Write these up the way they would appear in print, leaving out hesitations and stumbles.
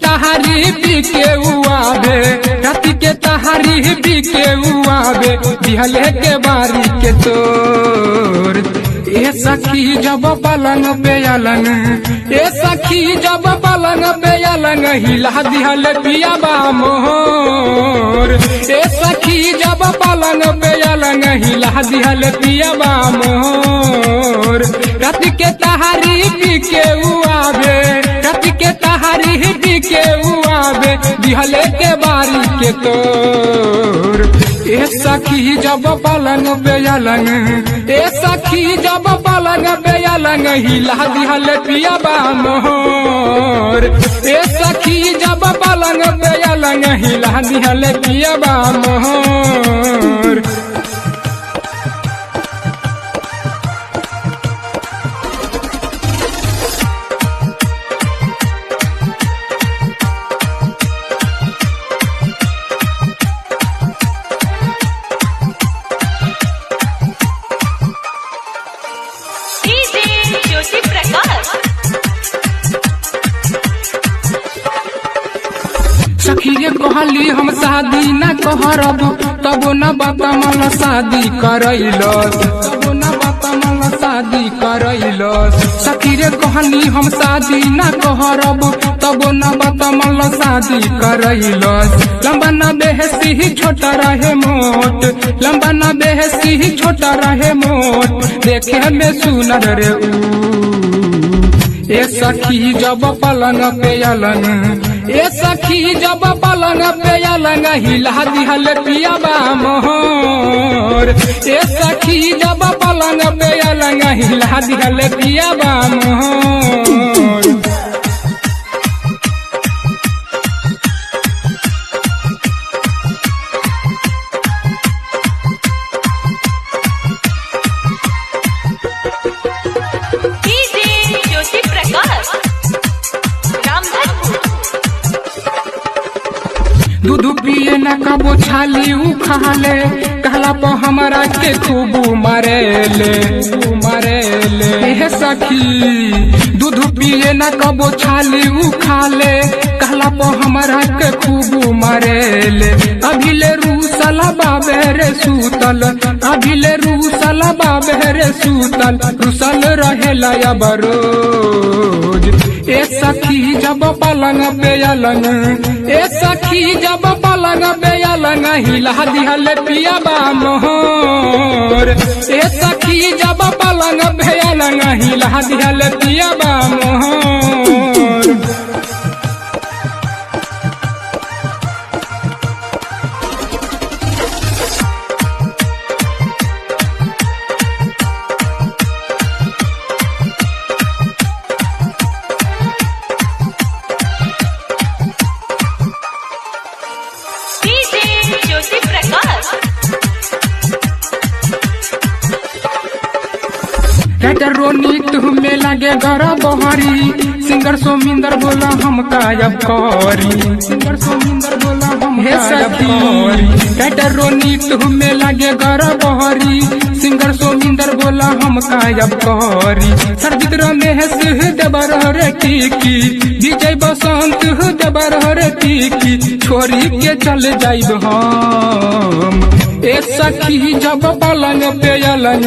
तहारी पी के उआबे, राती के तहारी पी के उआबे, दिहले के बारी के तोर। ए सखी जब पलंग पे अलंग, ए सखी जब पलंग पे अलंग, हिला दिहले पियाबा मोर। ए सखी जब पलंग पे अलंग, हिला दिहले पियाबा मोर। राती के तहारी पी के उआबे, राती के तहारी पी के उआबे, दिहले के बारी के तोर। ए सखी जब पलंग पे अलंग, ए सखी जब पलंग पे अलंग, हिला दिहले पियाबा मोर। ए सखी जब पलंग पे अलंग, हिला दिहले पियाबा मोर। सखी रे कहली हम शादी न करब, तब न बतमल शादी करैलस, तब न बतमल शादी करैलस। सखी रे कहली हम शादी न करब, तब न बतमल शादी करैलस। लंबा न बेहसी छोटा रहे मोट, लंबा न बेहसी छोटा रहे मोट, देखे में सुनर रे ऊ। ए सखी जब पलंग पे अलंग, ए सखी जब पलंग पे अलंग, हिला दिहले पियाबा मोर। ए सखी जब पलंग पे अलंग, हिला दिहले पियाबा मोर। दूध पिए न कबो छाली उखाले, कहला पर हमरा के खूब मारेले, मारेले। हे सखी दूध पिए न कबो छाली उखाले, कहला पर हमरा के खूब मारेले। अभिले रूसला बाबे रे सूतल, अभिले रूसला बाबे रे सूतल, रूसल रहेला अब रोज। ए सखी जब पलंग पे अलंग, ए सखी जब पलंग पे अलंग, हिला दिहले पियाबा मोर। ए सखी जब पलंग पे अलंग, हिला दिहले पियाबा मोर। राइटर रोनी तुम्हें लगे गरा बहरी, सिंगर सोमिंदर बोला हम कायब करी, सिंगर सोमिंदर बोला हम कायब करी। राइटर रोनी तुम्हें लगे गरा बहरी, सिंगर सोमिंदर बोला हम कायब करी। सरजित रमेश देवर रे टीकी, विजय बसंत देवर रे टीकी, छोरी के चल जाइब हम। ए सखी जब पलंग पे अलंग,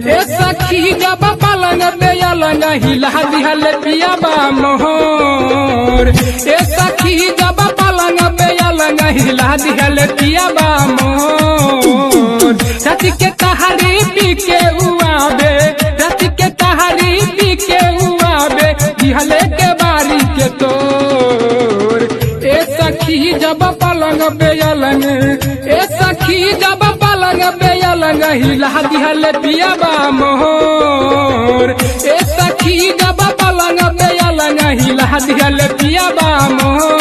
ए सखी जब पलंग पे अलंग, हिला दिहले पियाबा मोर। ए सखी जब पलंग पे अलंग, हिला दिहले पियाबा मोर। राती के तहारी पी के उआबे, राती के तहारी पी के उआबे, दिहले के बारी के तोर। ए सखी जब पलंग पे अलंग, ए सखी जब पलंग पे अलंग, हिला दिहले पियाबा मोर। ए सखी जब पलंग पे अलंग, हिला दिहले पियाबा मोर।